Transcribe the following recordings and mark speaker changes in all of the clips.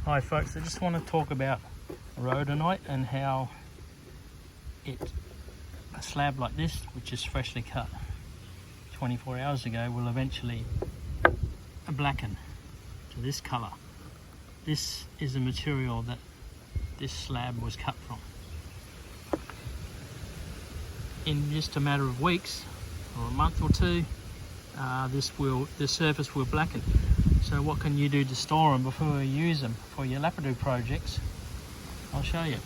Speaker 1: Hi folks, I just want to talk about rhodonite and how a slab like this, which is freshly cut 24 hours ago, will eventually blacken to this colour. This is the material that this slab was cut from. In just a matter of weeks or a month or two, the surface will blacken. So what can you do to store them before you use them for your lapidary projects? I'll show you.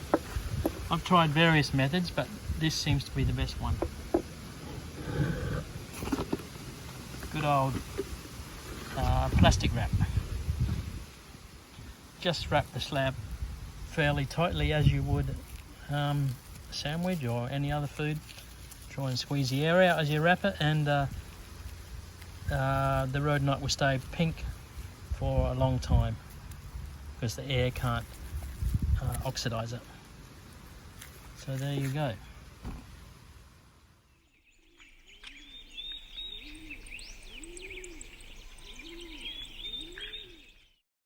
Speaker 1: I've tried various methods, but this seems to be the best one. Good old plastic wrap. Just wrap the slab fairly tightly as you would a sandwich or any other food. Try and squeeze the air out as you wrap it, and the rhodonite will stay pink for a long time because the air can't oxidize it. So there you go.